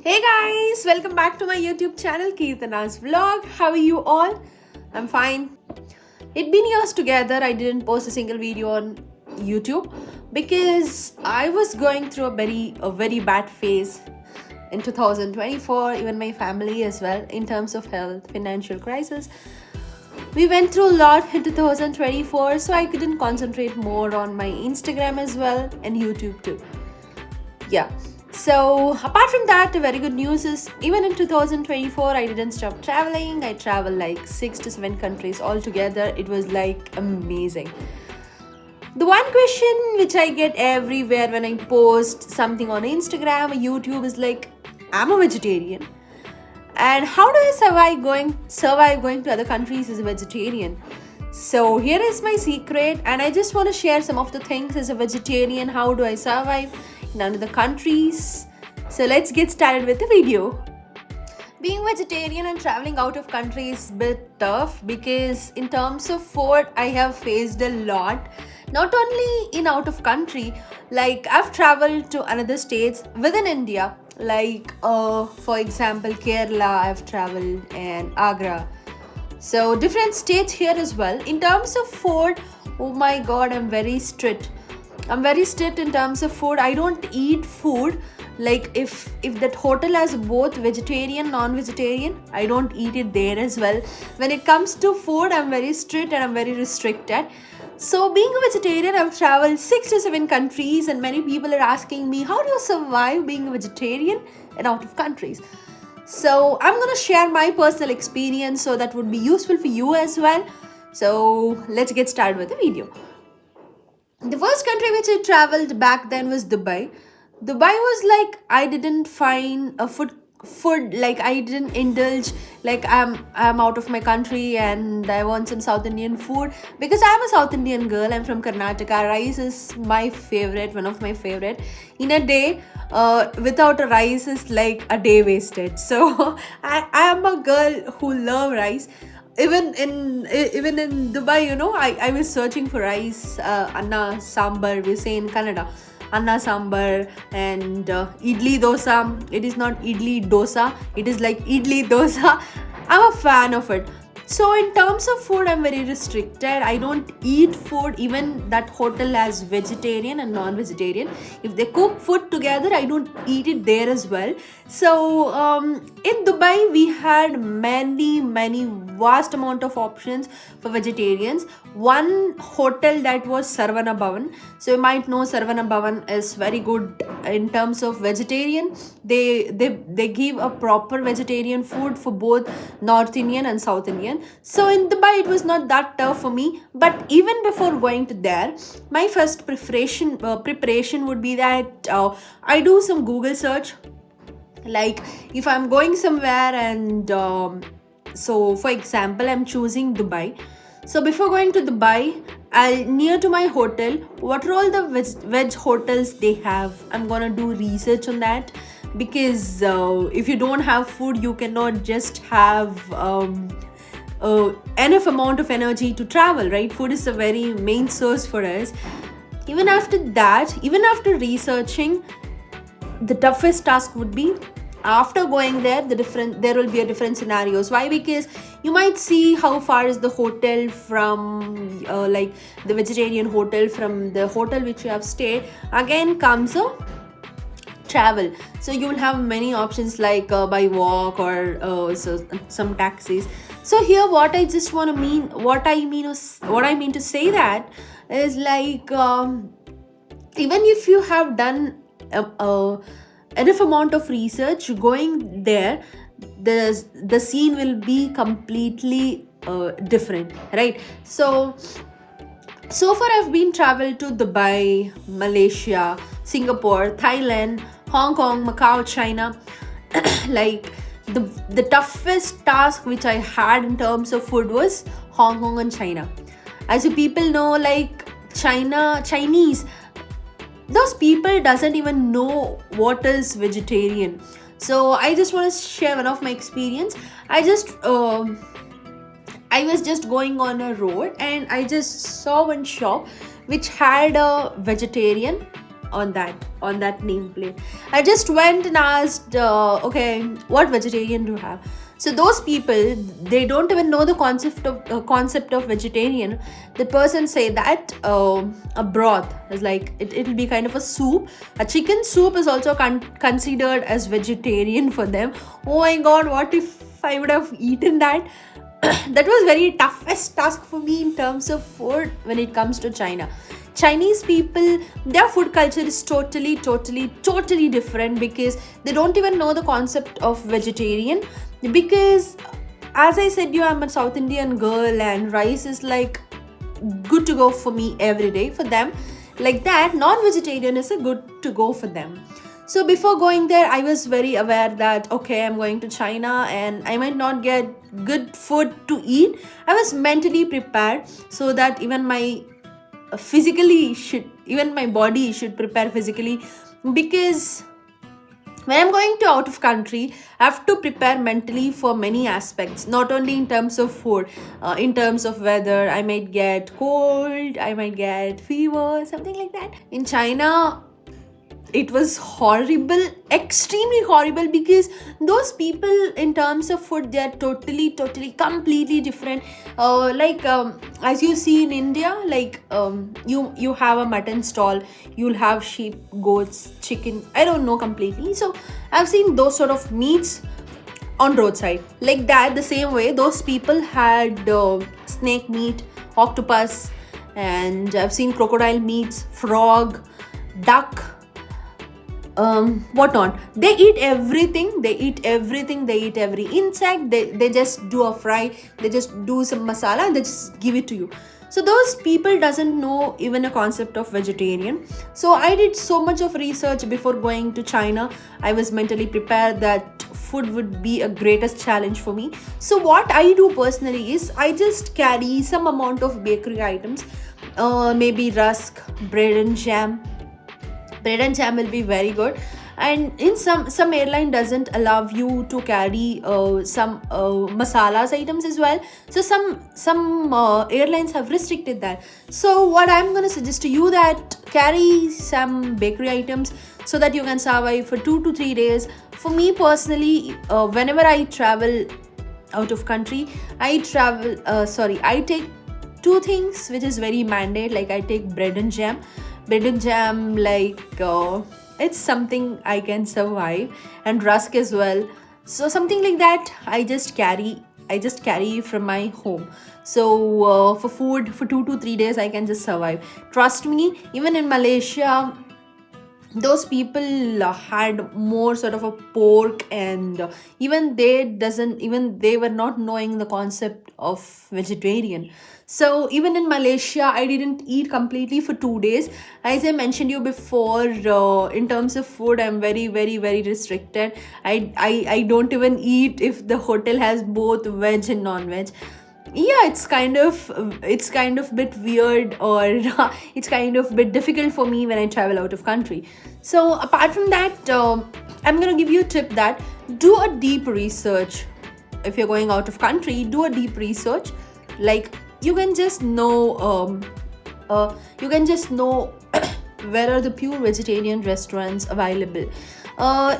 Hey guys, welcome back to my YouTube channel Kirtana's Vlog. How are you all? I'm fine. It's been years together. I didn't post a single video on YouTube because I was going through a very bad phase in 2024, even my family as well, in terms of health, financial crisis. We went through a lot in 2024, so I couldn't concentrate more on my Instagram as well and YouTube too. Yeah. So apart from that, the very good news is even in 2024, I didn't stop traveling. I traveled like 6 to 7 countries altogether. It was like amazing. The one question which I get everywhere when I post something on Instagram or YouTube is like, I'm a vegetarian, and how do I survive going to other countries as a vegetarian? So here is my secret, and I just want to share some of the things as a vegetarian. How do I survive in other countries? So let's get started with the video. Being vegetarian and traveling out of country is a bit tough because in terms of food I have faced a lot. Not only in out of country, like I've traveled to another states within India, like for example Kerala I've traveled, and Agra. So different states here as well. In terms of food, oh my god, I'm very strict in terms of food. I don't eat food like if that hotel has both vegetarian non-vegetarian, I don't eat it there as well. When it comes to food, I'm very strict and I'm very restricted. So being a vegetarian, I've traveled 6 to 7 countries, and many people are asking me, how do you survive being a vegetarian and out of countries? So I'm gonna share my personal experience, so that would be useful for you as well. So let's get started with the video. The first country which I traveled back then was Dubai. Dubai was like I didn't find a food like I didn't indulge, like I'm out of my country and I want some South Indian food because I'm a South Indian girl. I'm from Karnataka. Rice is my favorite, one of my favorite. In a day, without a rice is like a day wasted. So I am a girl who love rice. Even in Dubai, I was searching for rice, anna sambar, we say in Kannada, anna sambar, and idli dosa. It is not idli dosa, it is like idli dosa. I'm a fan of it. So in terms of food, I'm very restricted. I don't eat food. Even that hotel has vegetarian and non-vegetarian. If they cook food together, I don't eat it there as well. So in Dubai, we had many vast amount of options for vegetarians. One hotel that was Sarvana Bhavan. So you might know Sarvana Bhavan is very good in terms of vegetarian. They give a proper vegetarian food for both North Indian and South Indian. So in Dubai, it was not that tough for me. But even before going to there, my first preparation would be that I do some Google search. Like if I'm going somewhere and so for example, I'm choosing Dubai. So before going to Dubai, near to my hotel, what are all the veg hotels they have? I'm gonna do research on that because if you don't have food, you cannot just have enough amount of energy to travel, right? Food is a very main source for us. Even after that, even after researching, the toughest task would be after going there, there will be a different scenarios. Why? Because you might see how far is the hotel from like the vegetarian hotel from the hotel which you have stayed. Again comes a travel, so you will have many options like by walk or some taxis. So here what I just want to mean what I mean to say that is like even if you have done enough amount of research, going there, the scene will be completely different, right? So far I've been traveled to Dubai, Malaysia, Singapore, Thailand, Hong Kong, Macau, China. Like the toughest task which I had in terms of food was Hong Kong and China. As you people know, like Chinese, those people doesn't even know what is vegetarian. So I just want to share one of my experience. I was just going on a road and I just saw one shop which had a vegetarian on that nameplate. I just went and asked, okay, what vegetarian do you have? So those people, they don't even know the concept of vegetarian. The person say that a broth is like it'll be kind of a soup. A chicken soup is also considered as vegetarian for them. Oh my god, what if I would have eaten that? That was very toughest task for me in terms of food when it comes to China. Chinese people, their food culture is totally different, because they don't even know the concept of vegetarian. Because as I said you, I'm a South Indian girl and rice is like good to go for me every day. For them, like that, non-vegetarian is a good to go for them. So before going there, I was very aware that okay, I'm going to China and I might not get good food to eat. I was mentally prepared so that even my even my body should prepare physically, because when I'm going to out of country, I have to prepare mentally for many aspects, not only in terms of food, in terms of weather. I might get cold, I might get fever, something like that. In China, it was horrible, extremely horrible, because those people in terms of food, they are totally completely different. As you see in India, like you have a mutton stall, you'll have sheep, goats, chicken, I don't know completely. So I've seen those sort of meats on roadside. Like that, the same way those people had snake meat, octopus, and I've seen crocodile meats, frog, duck, what not. They eat everything, they eat every insect. They just do a fry, they just do some masala and they just give it to you. So those people doesn't know even a concept of vegetarian. So I did so much of research before going to China. I was mentally prepared that food would be a greatest challenge for me. So what I do personally is I just carry some amount of bakery items, maybe rusk, bread and jam will be very good. And in some airline doesn't allow you to carry some masalas items as well. So some airlines have restricted that. So what I'm going to suggest to you, that carry some bakery items so that you can survive for 2 to 3 days. For me personally, whenever I travel out of country, I take two things which is very mandate. Like I take bread and jam, like it's something I can survive, and rusk as well. So something like that I just carry from my home. So for food for 2 to 3 days I can just survive. Trust me, even in Malaysia, those people had more sort of a pork, and even they were not knowing the concept of vegetarian. So even in Malaysia, I didn't eat completely for 2 days. As I mentioned you before, in terms of food, I'm very restricted. I don't even eat if the hotel has both veg and non-veg. Yeah, it's kind of bit weird, or it's kind of bit difficult for me when I travel out of country. So apart from that, I'm gonna give you a tip that do a deep research. If you're going out of country, do a deep research. Like you can just know where are the pure vegetarian restaurants available.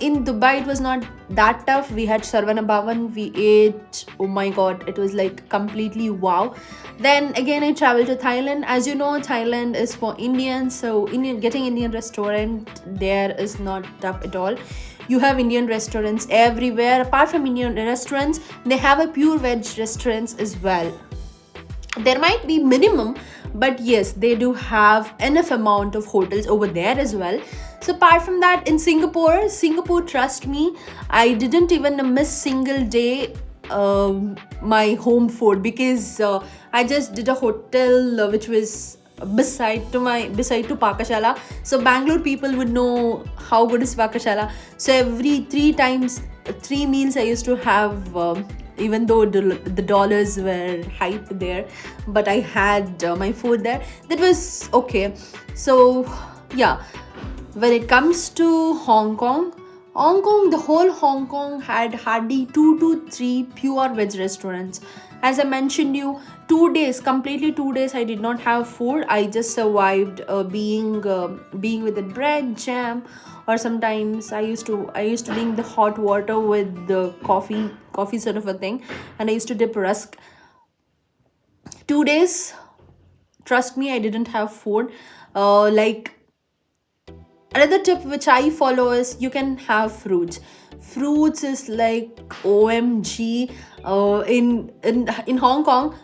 In Dubai, it was not that tough. We had Sarvana Bhavan. We ate. Oh my god, it was like completely wow. Then again, I traveled to Thailand. As you know, Thailand is for Indians, so getting Indian restaurant there is not tough at all. You have Indian restaurants everywhere. Apart from Indian restaurants, they have a pure veg restaurants as well. There might be minimum, but yes, they do have enough amount of hotels over there as well. So apart from that, in Singapore, trust me, I didn't even miss single day my home food, because I just did a hotel which was beside to Pakashala. So Bangalore people would know how good is Pakashala. So every three meals I used to have, even though the dollars were hyped there, but I had my food there. That was okay. So yeah, when it comes to Hong Kong, Hong Kong, the whole Hong Kong had hardly 2 to 3 pure veg restaurants. As I mentioned you, 2 days, completely 2 days, I did not have food. I just survived being with the bread, jam, or sometimes I used to drink the hot water with the coffee sort of a thing, and I used to dip rusk. 2 days, trust me, I didn't have food. Like, another tip which I follow is you can have fruits is like OMG. In Hong Kong,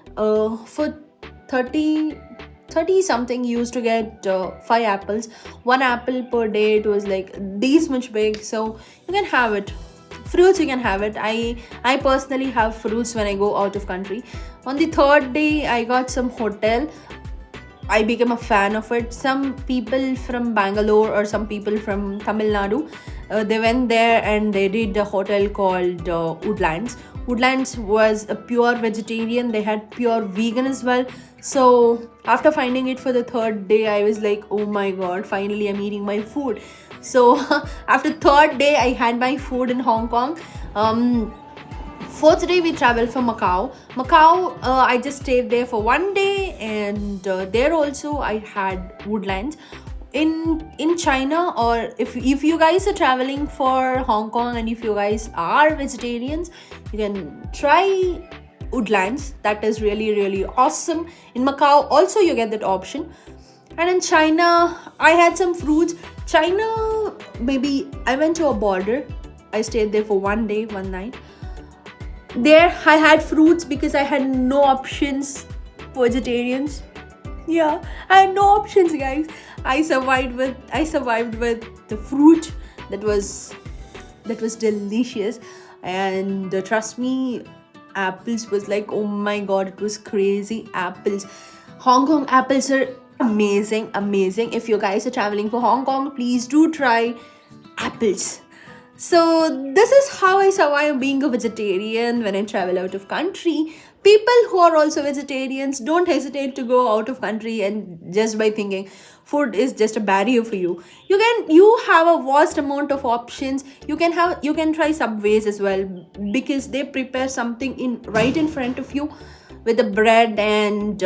for 30 something, you used to get 5 apples, 1 apple per day. It was like this much big, so you can have it. Fruits, you can have it. I personally have fruits when I go out of country. On the third day, I got some hotel. I became a fan of it. Some people from Bangalore or some people from Tamil Nadu, they went there and they did a hotel called Woodlands. Woodlands was a pure vegetarian. They had pure vegan as well. So after finding it for the third day, I was like, oh my god, finally I'm eating my food. So after third day, I had my food in Hong Kong. Fourth day, we traveled for Macau. Macau, I just stayed there for 1 day, and there also I had Woodlands. In China, or if you guys are traveling for Hong Kong and if you guys are vegetarians, you can try Woodlands. That is really really awesome. In Macau also you get that option. And in China, I had some fruits. China, maybe I went to a border. I stayed there for 1 day, 1 night. There I had fruits because I had no options for vegetarians. Yeah, I had no options, guys. I survived with the fruit that was delicious. And trust me, apples was like, oh my god, it was crazy. Apples, Hong Kong apples are amazing. If you guys are traveling for Hong Kong, please do try apples. So this is how I survive being a vegetarian when I travel out of country. People who are also vegetarians, don't hesitate to go out of country and just by thinking food is just a barrier for you. You have a vast amount of options. You can try Subways as well, because they prepare something in right in front of you with the bread and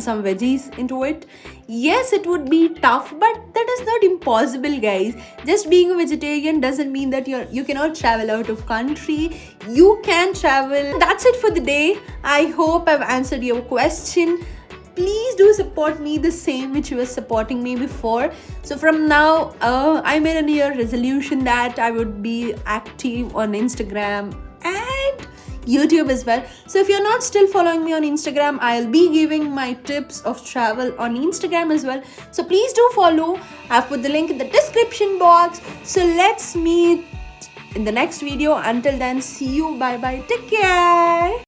some veggies into it. Yes, it would be tough, but that is not impossible, guys. Just being a vegetarian doesn't mean that you cannot travel out of country. You can travel. That's it for the day. I hope I've answered your question. Please do support me the same which you were supporting me before. So from now, I made a New Year resolution that I would be active on Instagram and YouTube as well. So if you're not still following me on Instagram, I'll be giving my tips of travel on Instagram as well. So please do follow. I've put the link in the description box. So let's meet in the next video. Until then, see you. Bye bye. Take care.